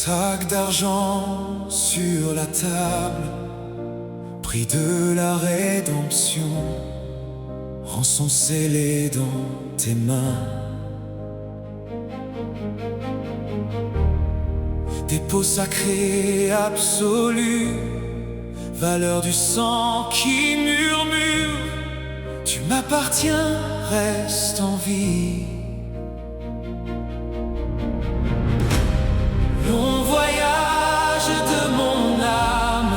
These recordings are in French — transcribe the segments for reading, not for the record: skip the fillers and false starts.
sac d'argent sur la table, prix de la rédemption, rançon scellé dans tes mains. Dépôt sacré absolu, valeur du sang qui murmure, tu m'appartiens, reste en vie. Long voyage de mon âme,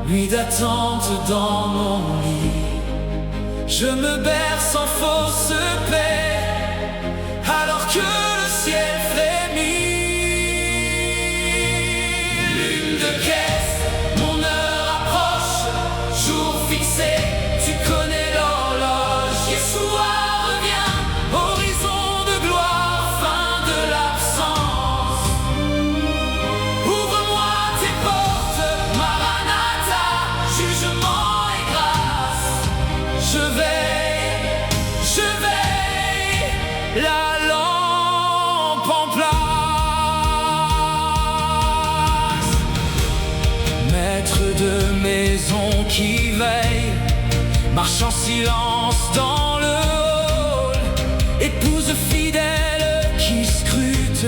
nuit d'attente dans mon lit, je me berce en fausse paix, alors que le ciel frémit. Lune de caisse, mon heure approche, jour fixé, tu connais l'horloge. Yeshua revient, horizon de gloire, fin de l'absence. Ouvre-moi tes portes, Maranatha, jugement et grâce. Je veille, la lampe en place. Maître de maison qui veille, marche en silence dans le hall, épouse fidèle qui scrute.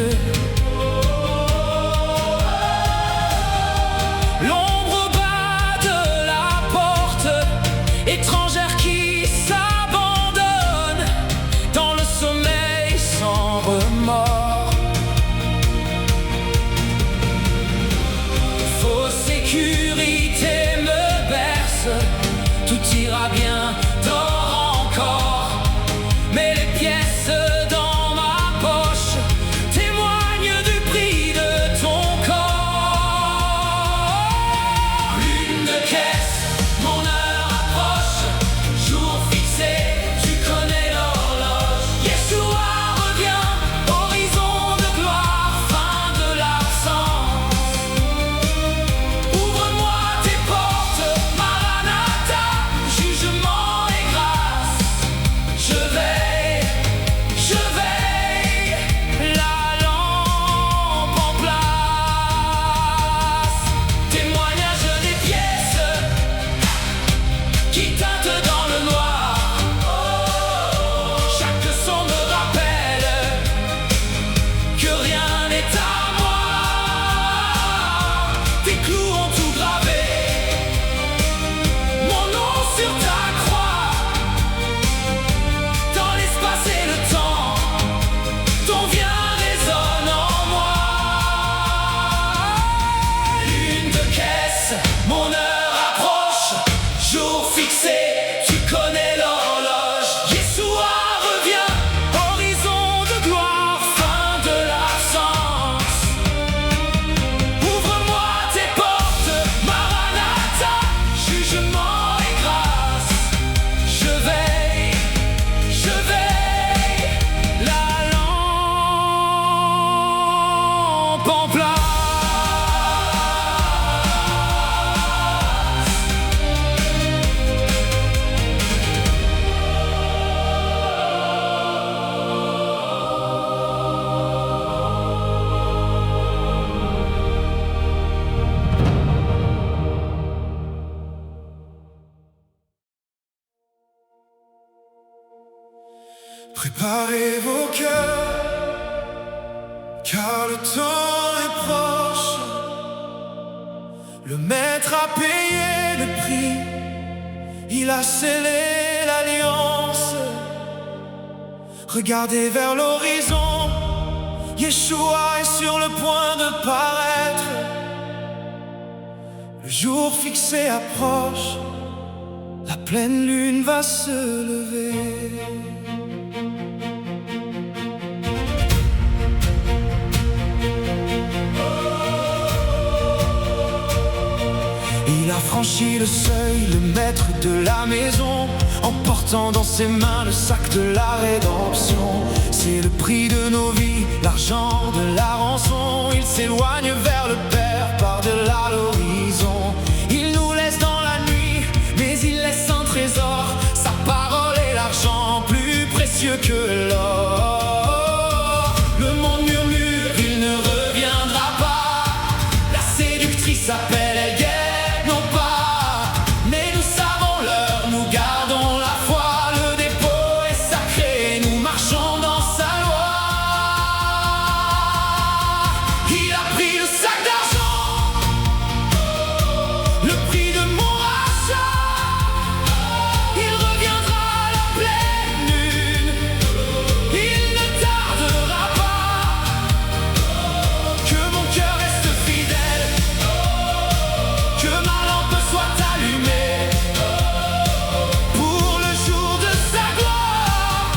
L'ombre au bas de la porte, étrangère qui s'abandonne dans le sommeil sans remords. Fausse sécurité me berce, tout ira bien, dors encore, mais les pièces dans ma poche témoignent du prix de ton corps. Lune de caisse, mon heure approche, jour fixé, tu connais l'horloge. Yeshua revient, horizon de gloire, fin de l'absence. Ouvre-moi tes portes, Maranatha, jugement et grâce. Je veille, la lampe en place. Témoignage des pièces qui teintent dans le noir. Chaque son me rappelle que rien n'est à moi. Tes clous ont tout gravé, mon nom sur ta croix. Dans l'espace et le temps, ton bien résonne en moi. Lune de caisse, mon heure approche, jour fixé, tu connais l'horloge. Yeshua revient, horizon de gloire, fin de l'absence. Ouvre-moi tes portes, Maranatha, jugement et grâce. Je veille, la lampe en place. Préparez vos cœurs, car le temps est proche. Le maître a payé le prix, il a scellé l'alliance. Regardez vers l'horizon, Yeshua est sur le point de paraître. Le jour fixé approche, la pleine lune va se lever. Il a franchi le seuil, le maître de la maison, en portant dans ses mains le sac de la rédemption. C'est le prix de nos vies, l'argent de la rançon. Il s'éloigne vers le Père par-delà l'horizon. Il nous laisse dans la nuit, mais il laisse un trésor. Sa parole est l'argent plus précieux que l'or. Le monde murmure, il ne reviendra pas. appellent, elles guettent nos pas. Mais nous savons l'heure, nous gardons la foi. Le dépôt est sacré, nous marchons dans sa loi. Il a pris le sac d'argent, le prix de mon rachat. Il reviendra à la pleine lune, il ne tardera pas. Que mon cœur reste fidèle, que ma lampe soit allumée pour le jour de sa gloire,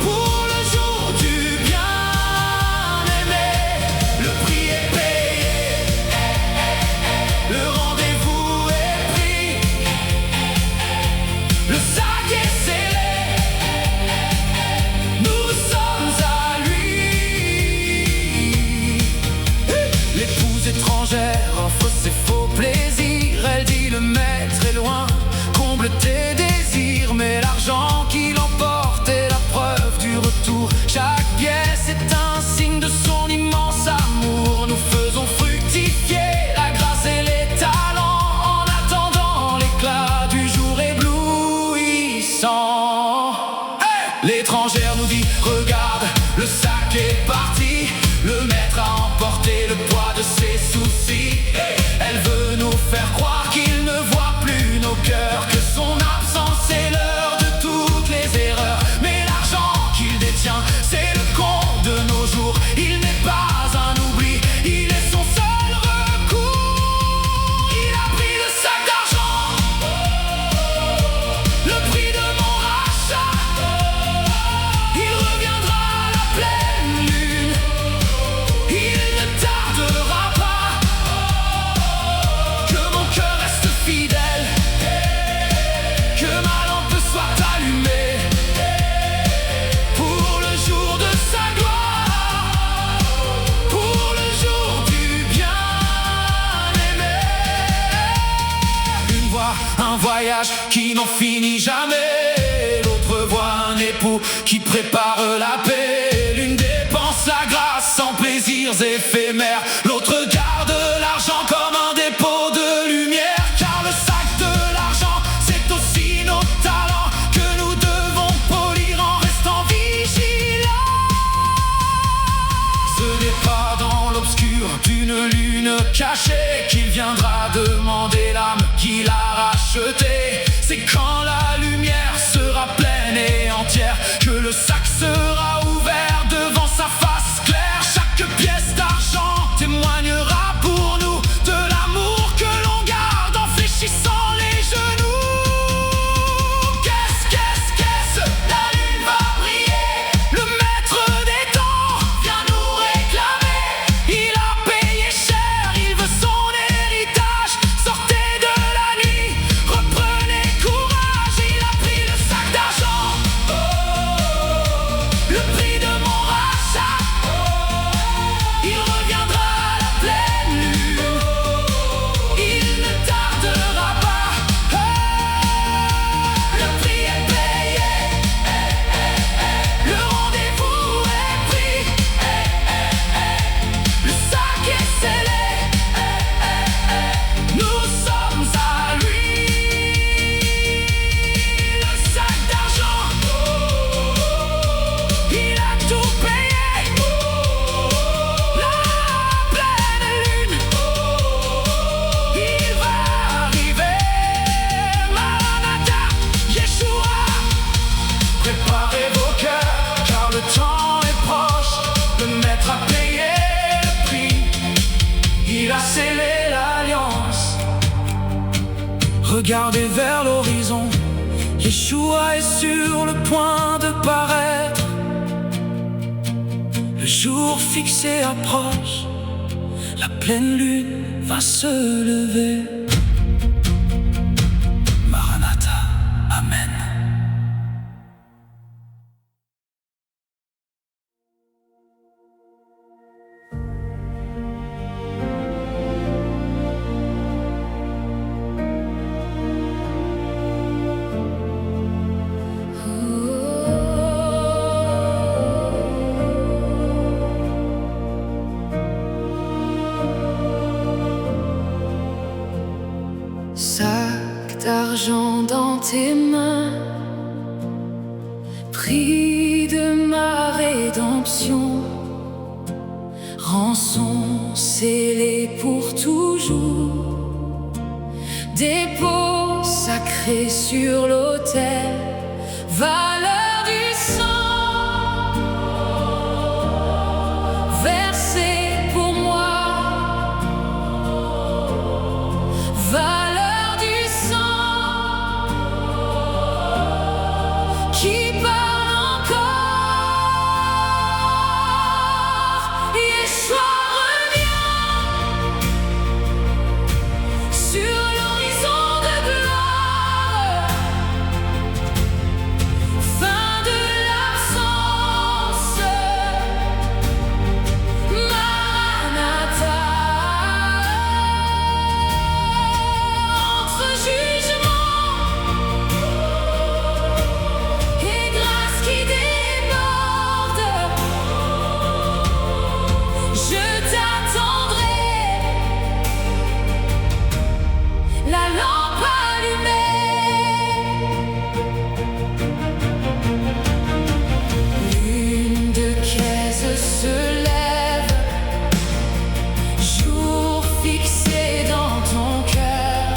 pour le jour du bien-aimé. Le prix est payé, le rendez-vous est pris, le sac est scellé, nous sommes à lui. L'épouse étrangère offre ses faux plaisirs. Elle dit le maître est loin, comble tes désirs. Mais l'argent qui l'emporte est la preuve du retour. Chaque pièce est un signe de son immense amour. Nous faisons fructifier la grâce et les talents en attendant l'éclat du jour éblouissant. L'étrangère nous dit regarde, le sac est parti. Le maître a emporté le poids de ses soucis. Elle veut nous faire croire qu'il ne voit plus nos cœurs, que son absence est l'heure de toutes les erreurs. Mais l'argent qu'il détient, c'est le compte de nos jours. Il n'est pas un oubli, il est son seul recours. Il a pris le sac d'argent, le prix de mon rachat. Il reviendra à la pleine lune, il ne tardera pas. Que mon cœur reste fidèle, que ma lampe soit allumée pour le jour de sa gloire, pour le jour du bien-aimé. Une voie, un voyage qui n'en finit jamais. L'autre voit un époux qui prépare la paix. L'une dépense la grâce en plaisirs éphémères. L'autre garde l'argent comme un dépôt de lumière. Car le sac de l'argent, c'est aussi nos talents que nous devons polir en restant vigilants. Ce n'est pas dans l'obscur d'une lune cachée qu'il viendra demander l'âme qu'il a rachetée. C'est quand la lumière sera pleine et entière que le sac sera ouvert devant sa face claire. Chaque pièce d'argent témoignera pour nous de l'amour que l'on garde en fléchissant les genoux. Qu'est-ce, la lune va briller. Le maître des temps vient nous réclamer. Il a payé cher, il veut son héritage. Sortez de la nuit, reprenez courage. Il a pris le sac d'argent, le prix de mon rachat. Il reviendra à la pleine lune, il ne tardera pas. Le prix est payé, le rendez-vous est pris. Le sac est scellé, nous sommes à lui. Le sac d'argent, il a tout payé. La pleine lune, il va arriver. Maranatha, Yeshua, préparez vos cœurs, car le temps est proche. Le maître a payé le prix, il a scellé l'alliance. Regardez vers l'horizon, Yeshua est sur le point de paraître. Le jour fixé approche, la pleine lune va se lever. Maranatha, Amen. tes mains, prix de ma rédemption, rançon scellée pour toujours, dépôt sacré sur l'autel, valeur du sang versé pour moi, valeur du sang qui parle encore. Yeshua sur l'horizon de gloire, fin de l'absence, Maranatha, entre jugement et grâce qui déborde, je t'attendrai, la lampe allumée. Lune de caisse se lève, jour fixé dans ton cœur,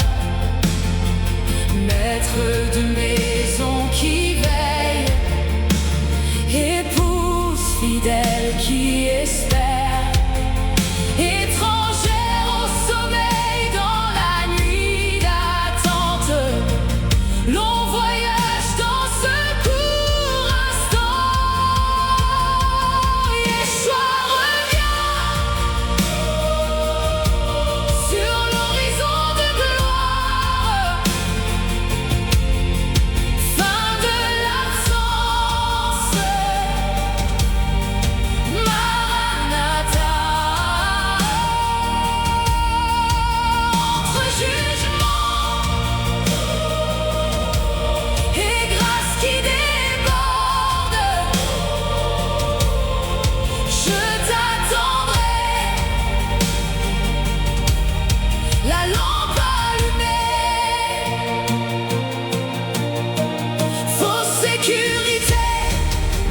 maître de maison qui veille, épouse fidèle qui espère, étrangère au sommeil dans la nuit d'attente, long voyage dans ce court instant. Yeshua revient sur l'horizon de gloire, fin de l'absence, Maranatha, entre jugement et grâce qui déborde, je t'attendrai, la lampe allumée. Fausse sécurité,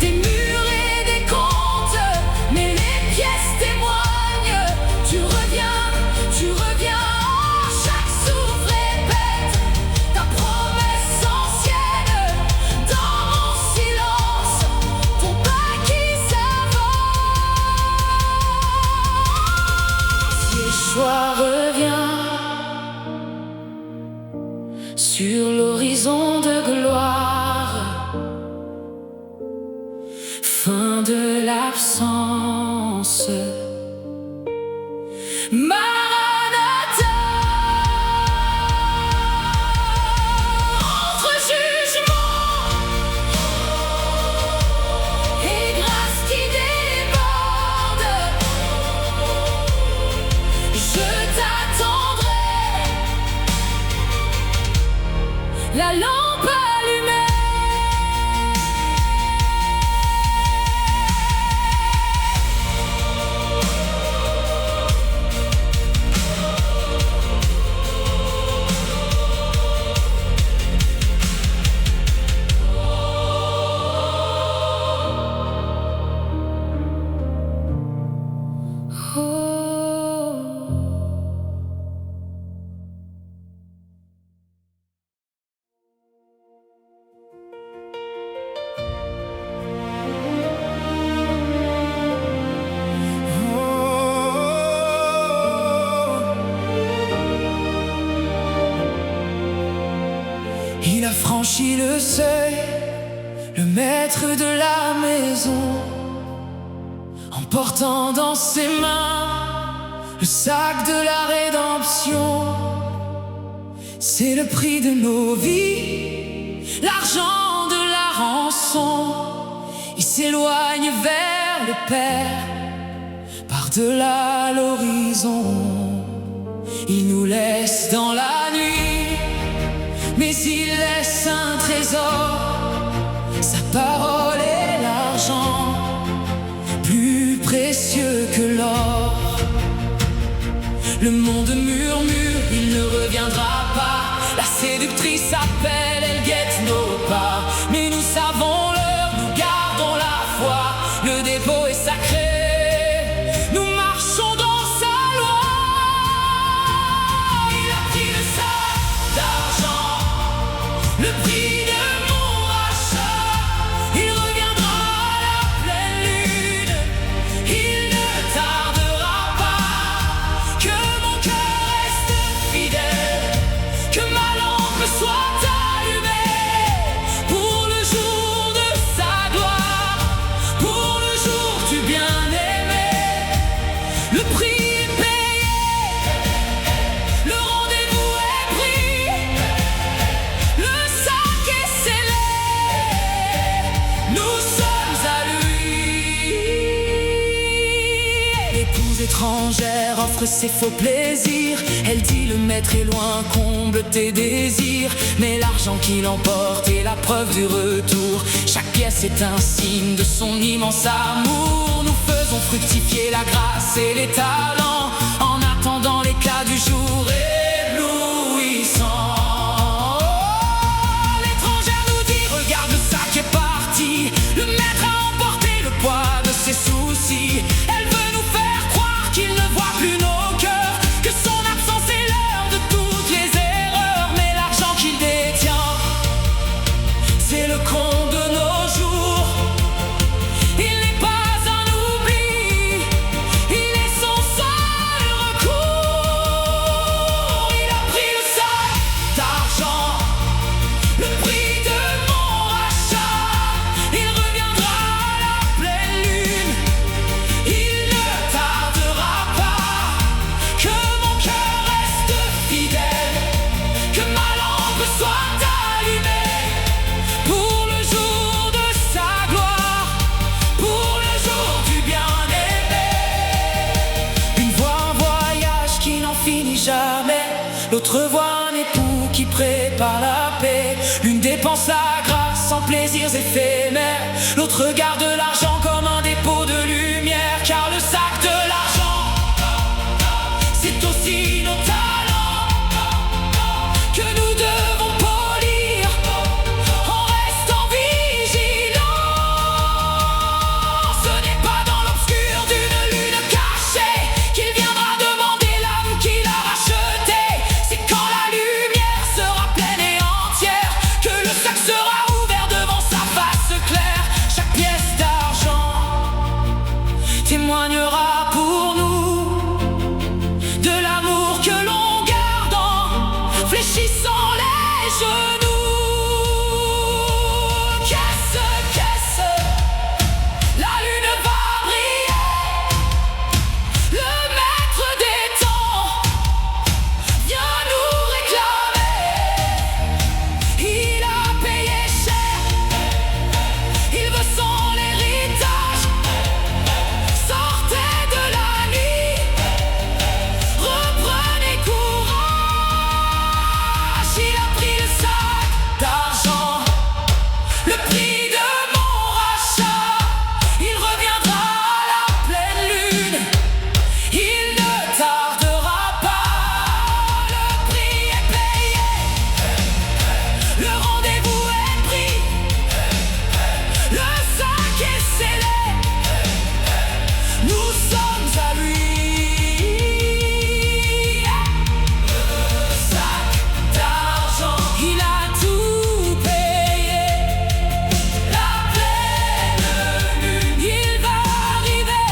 des murs et des comptes, mais les pièces témoignent. Tu reviens, chaque souffle répète ta promesse ancienne. Dans mon silence, ton pas qui s'avance. Yeshua revient sur l'horizon de gloire, fin de l'absence, Maranatha, entre jugement et grâce qui déborde, je t'attendrai, la lampe allumée. Il a franchi le seuil, le maître de la maison, en portant dans ses mains le sac de la rédemption. C'est le prix de nos vies, l'argent de la rançon. Il s'éloigne vers le Père, par-delà l'horizon. Il nous laisse dans la nuit, mais il laisse un trésor, sa parole et l'argent, plus précieux que l'or. Le monde murmure, il ne reviendra pas. La séductrice appelle, elle guette. étrangère offre ses faux plaisirs. Elle dit le maître est loin, comble tes désirs. Mais l'argent qui l'emporte est la preuve du retour. Chaque pièce est un signe de son immense amour. Nous faisons fructifier la grâce et les talents en attendant l'éclat du jour éblouissant. L'étrangère nous dit regarde, le sac est parti. Le maître a emporté le poids de ses soucis. Elle veut nous faire croire qu'il ne voit plus nos cœurs, que son absence est l'heure de toutes les erreurs. Mais l'argent qu'il détient, c'est le compte de nos jours. Il n'est pas un oubli, il est son seul recours. Il a pris le sac d'argent, le prix de mon rachat. Il reviendra à la pleine lune. Il ne tardera pas. Que mon cœur reste fidèle, que ma lampe soit allumée pour le jour de sa gloire, pour le jour du bien-aimé. Une voix, un voyage qui n'en finit jamais. L'autre voit un époux qui prépare la paix. L'une dépense la grâce en plaisirs éphémères. L'autre garde l'argent comme un dépôt de lumière. Car le sac de l'argent, c'est aussi nos talents que nous devons polir en restant vigilants. Ce n'est pas dans l'obscur d'une lune cachée qu'il viendra demander l'âme qu'il a rachetée. C'est quand la lumière sera pleine et entière que le sac sera ouvert devant sa face claire. Chaque pièce d'argent témoignera pour nous de l'amour que l'on garde en fléchissant les genoux. Qu'est-ce la lune va briller. Le maître des temps vient nous réclamer. Il a payé cher, il veut son héritage. Sortez de la nuit, reprenez courage. Il a pris le sac d'argent, le prix de mon rachat. Il reviendra à la pleine lune. Il ne tardera pas. Le prix est payé, le rendez-vous est pris. Le sac est scellé, nous sommes à lui. Le sac d'argent, il a tout payé. La pleine lune, il va arriver.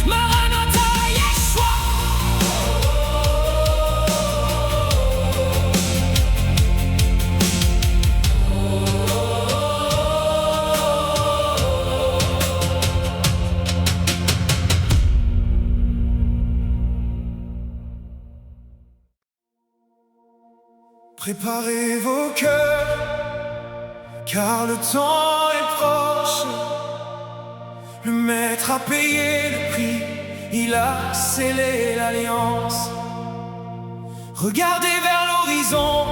Maranatha, Yeshua. Préparez vos cœurs, car le temps est proche. Le maître a payé le prix, il a scellé l'alliance. Regardez vers l'horizon,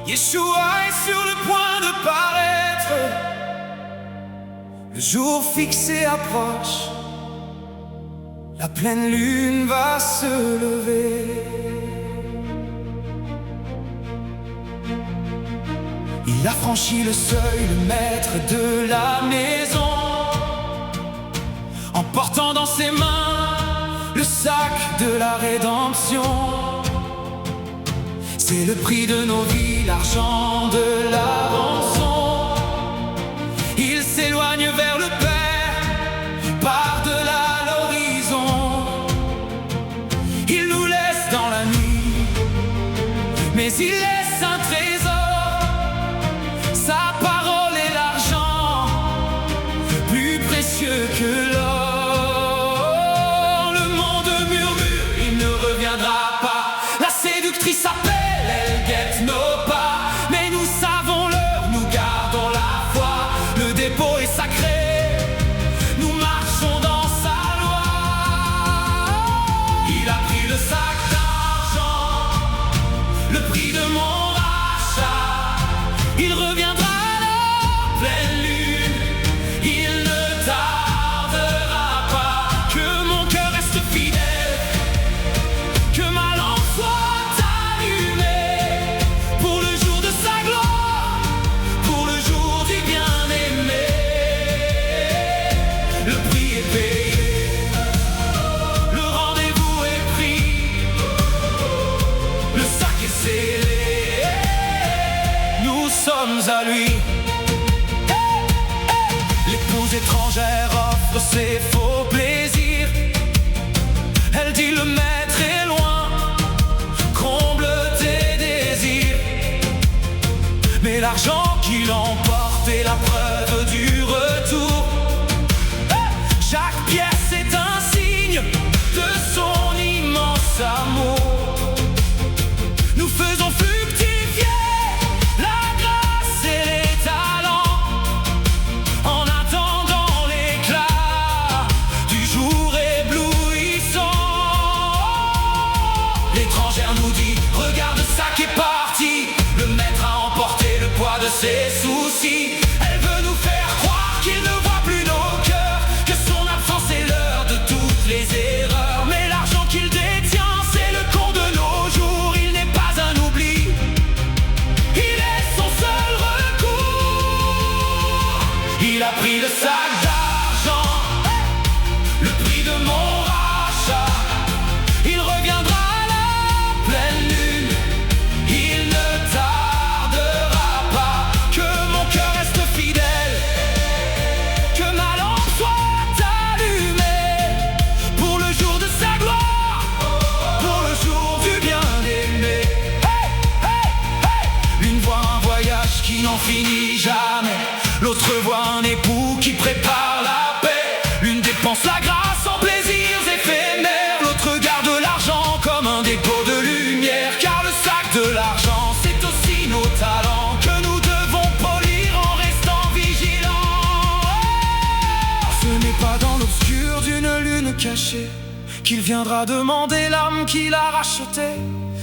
Yeshua est sur le point de paraître. Le jour fixé approche, la pleine lune va se lever. Il a franchi le seuil, le maître de la maison, en portant dans ses mains le sac de la rédemption. C'est le prix de nos vies, l'argent de la rançon. Il s'éloigne vers le Père, par-delà l'horizon. Il nous laisse dans la nuit, mais il laisse un trésor. Sa parole est l'argent, plus précieux que l'or. Le monde murmure, il ne reviendra pas. La séductrice appelle, elle guette nos pas. Mais nous savons l'heure, nous étrangère offre ses faux plaisirs. Elle dit le maître est loin, comble tes désirs. Mais l'argent qui l'emporte est la preuve du retour. Chaque pièce est un signe de son immense amour. Nous faisons fructifier la grâce et les talents en attendant l'éclat du jour éblouissant. L'étrangère nous dit, regarde ça qui est parti. Le maître a emporté le poids de ses soucis. Elle veut nous faire croire qu'il ne voit plus nos cœurs, que son absence est l'heure de toutes les erreurs. Mais l'argent qu'il détient, c'est le compte de nos jours. Il n'est pas un oubli, il est son seul recours. Il a pris le sac d'argent, le prix de mon rachat. Il reviendra à la pleine lune, il ne tardera pas. Que mon cœur reste fidèle, que ma lampe soit allumée pour le jour de sa gloire, pour le jour du bien-aimé. Hey, hey, hey. L'une voit un voyage qui n'en finit jamais, l'autre voit un époux qui prépare la paix. L'une dépense la grâce en plaisirs éphémères, l'autre garde l'argent comme un dépôt de lumière. Car le sac de l'argent, c'est aussi nos talents que nous devons polir en restant vigilants. Ce n'est pas dans l'obscur d'une lune cachée qu'il viendra demander l'âme qu'il a rachetée.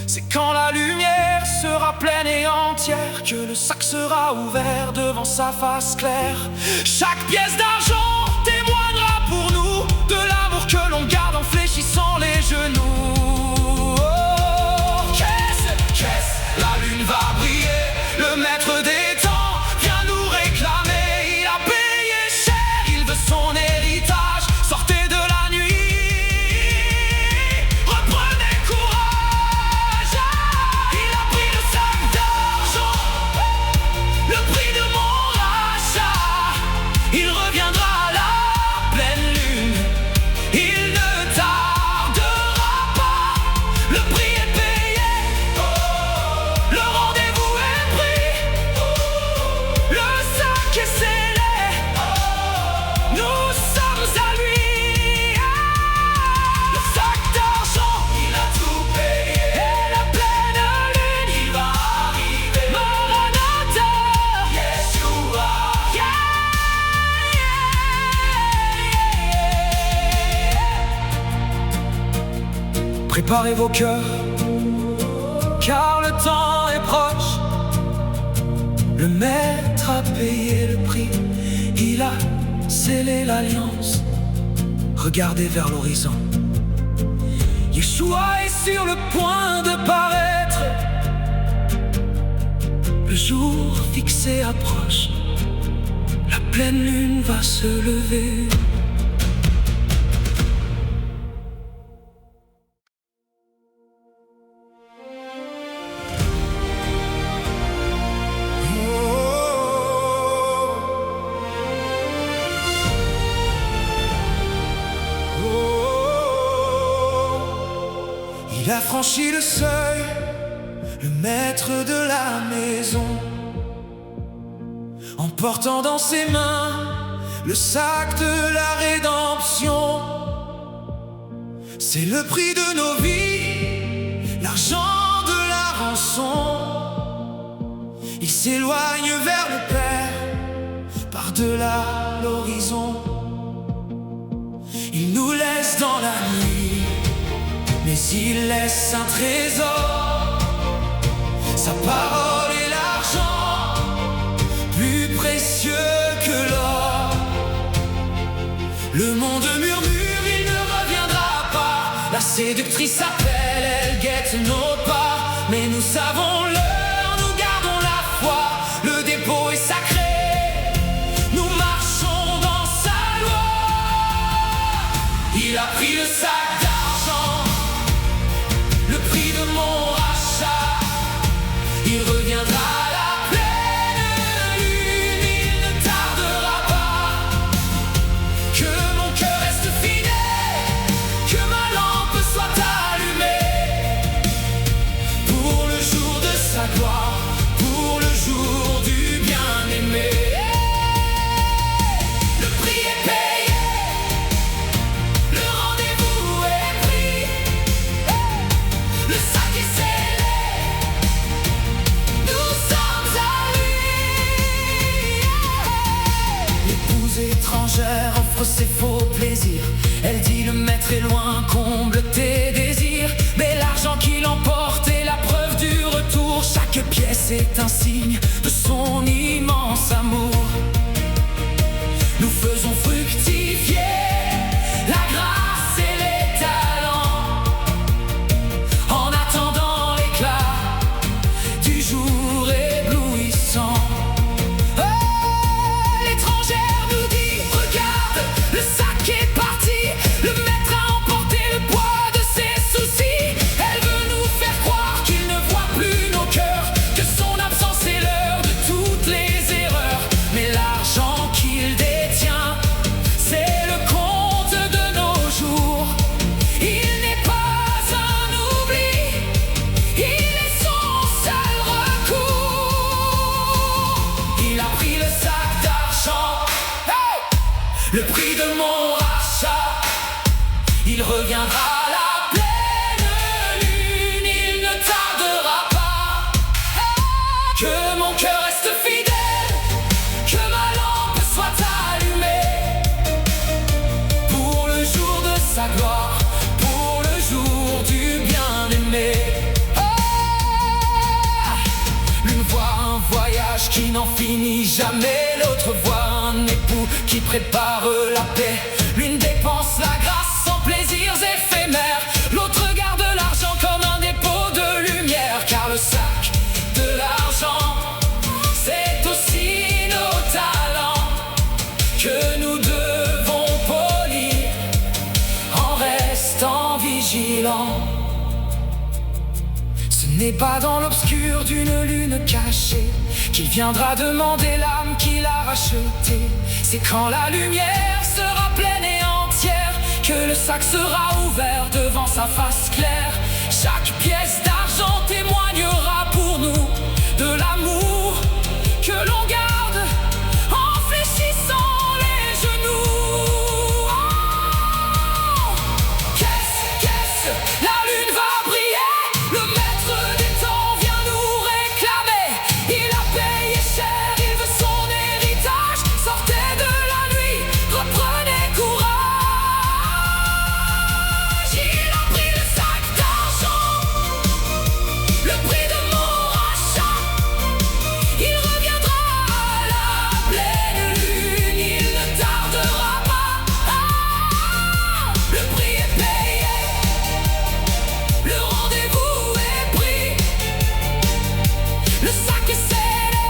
C'est quand la lumière sera pleine et entière que le sac sera ouvert devant sa face claire. Chaque pièce d'argent témoignera pour nous de l'amour que l'on garde en fléchissant les genoux. Oh, qu'est-ce, la lune va briller, le maître des temps vient nous réclamer. Il a payé cher, il veut son héritage. Sortez de la nuit, reprenez courage. Il a pris le sac d'argent, le prix de mon rachat. Il reviendra à la pleine lune, il ne tardera pas. Le prix est payé, le rendez-vous est pris, le sac est scellé, nous sommes à lui. Le sac d'argent, il a tout payé, et la pleine lune, il va arriver. Maranatha, Yeshua, Préparez vos cœurs, car le temps est proche. Le maître a payé le prix, il a scellé l'alliance. Regardez vers l'horizon, Yeshua est sur le point de paraître. Le jour fixé approche, la pleine lune va se lever. Il a franchi le seuil, le maître de la maison, en portant dans ses mains le sac de la rédemption. C'est le prix de nos vies, l'argent de la rançon. Il s'éloigne vers le Père, par-delà l'horizon. Il nous laisse dans la nuit, mais il laisse un trésor. Sa parole est l'argent, plus précieux que l'or. Le monde murmure, il ne reviendra pas. La séductrice appelle, elle guette nos pas. Mais nous savons l'heure, nous gardons la foi. Le dépôt est sacré, nous marchons dans sa loi. Il a pris le sac d'argent, le prix de mon rachat. Il reviendra à la pleine lune, il ne tardera pas. maître est loin, comble tes désirs, mais l'argent qui l'emporte est la preuve du retour. Chaque pièce est un signe de son immense amour. Nous faisons fructifier la grâce et les talents en attendant l'éclat du jour éblouissant. L'étrangère nous dit, regarde, le sac est parti, le maître a emporté le poids de ses soucis. Elle veut nous faire croire qu'il ne voit plus nos cœurs, que son absence est l'heure de toutes les erreurs. Mais l'argent qu'il détient, c'est le compte de nos jours. Il n'est pas un oubli, il est son seul recours. Il a pris le sac d'argent, hey, le prix de mon rachat. Il reviendra à la pleine lune, il ne tardera pas. Que mon cœur reste fidèle, que ma lampe soit allumée pour le jour de sa gloire, pour le jour du bien-aimé. L'une voit un voyage qui n'en finit jamais, l'autre voit un époux qui prépare la paix. L'une dépense la grâce en plaisirs éphémères, l'autre garde l'argent comme un dépôt de lumière. Car le sac de l'argent, c'est aussi nos talents que nous devons polir en restant vigilants. Ce n'est pas dans l'obscur d'une lune cachée qu'il viendra demander l'âme qu'il a rachetée. C'est quand la lumière sera pleine et entière que le sac sera ouvert devant sa face claire. Chaque pièce d'argent témoignera pour nous de l'amour que l'on garde en fléchissant les genoux. Qu'est-ce, la lune va briller, le maître des temps vient nous réclamer. Il a payé cher, il veut son héritage. Sortez de la nuit, reprenez courage. Il a pris le sac d'argent, le prix de mon rachat. Il reviendra à la pleine lune, il ne tardera pas. Le prix est payé, le rendez-vous est pris. Le sac est scellé,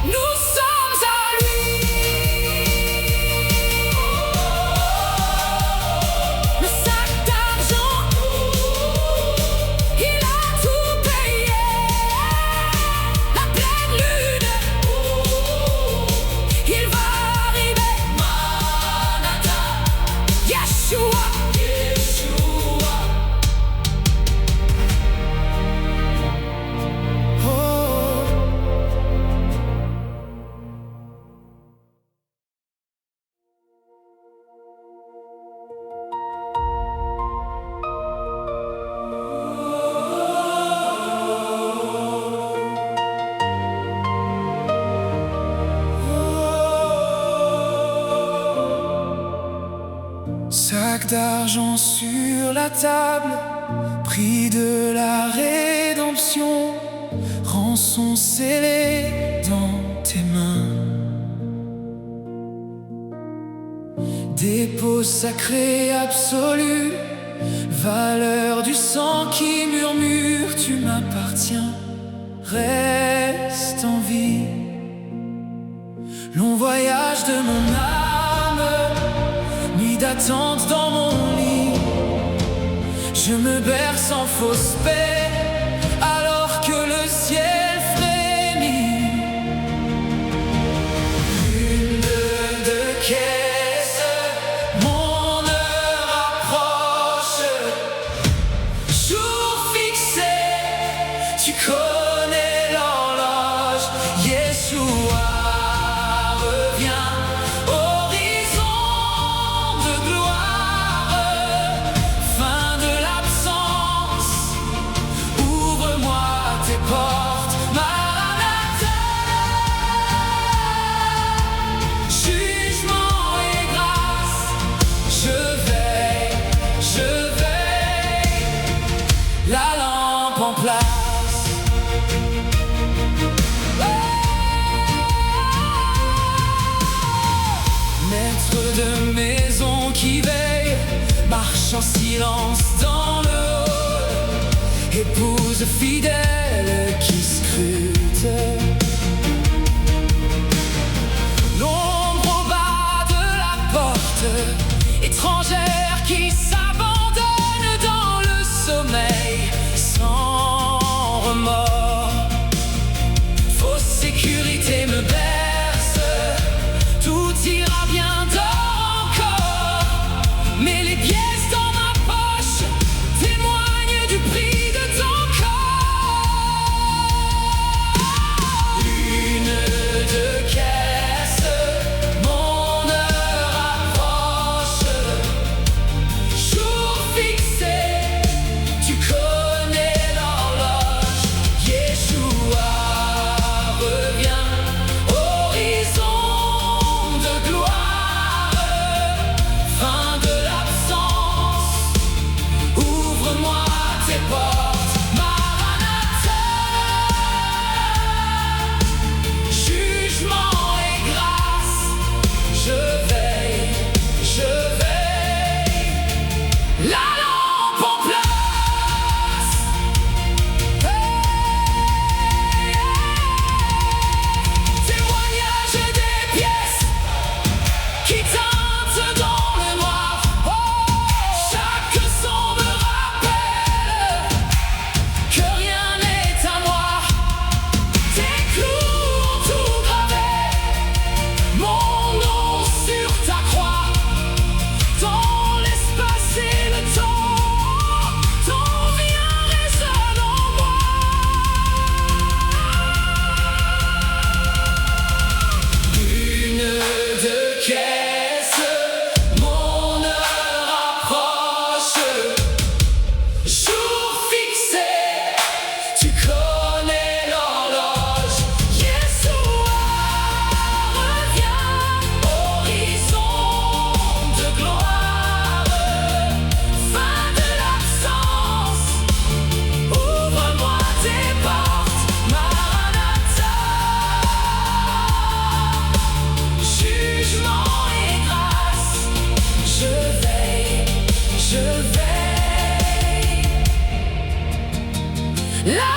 nous sommes à lui. Le sac d'argent, il a tout payé. La pleine lune, il va arriver. Manata, Yeshua. Sac d'argent sur la table, prix de la rédemption, rançon scellée dans tes mains. Dépôt sacré absolu, valeur du sang qui murmure, tu m'appartiens, reste en vie. Long voyage de mon âme, nuit d'attente dans mon lit. Je me berce en fausse paix alors que le ciel frémit. Lune de caisse, mon heure approche. Jour fixé, tu connais l'horloge. Yeshua revient, horizon de gloire, fin de l'absence, en silence dans le hall, épouse fidèle qui scrute l'ombre au bas de la porte, étrangère qui s'abandonne dans le sommeil sans remords. Fausse sécurité me berce, tout ira bien, dors encore. Mais les pièces dans ma poche témoignent du prix de ton corps. Lune de caisse, mon heure approche. Jour fixé, tu connais l'horloge. Yeshua revient, horizon de gloire. Fin de l'absence, ouvre-moi tes portes. Maranatha, jugement et grâce, je veille, je veille. La lampe en place. Témoignage des pièces qui teintent dans le noir. Chaque son me rappelle que rien n'est à moi. Tes clous ont tout gravé, mon nom sur ta croix. Dans l'espace et le temps, ton bien résonne en moi. Lune de caisse, mon heure approche. Jour fixé, tu connais l'horloge. Yeshua revient, horizon de gloire. Fin de l'absence, ouvre-moi tes portes. Maranatha, jugement et grâce, je veille, je veille. La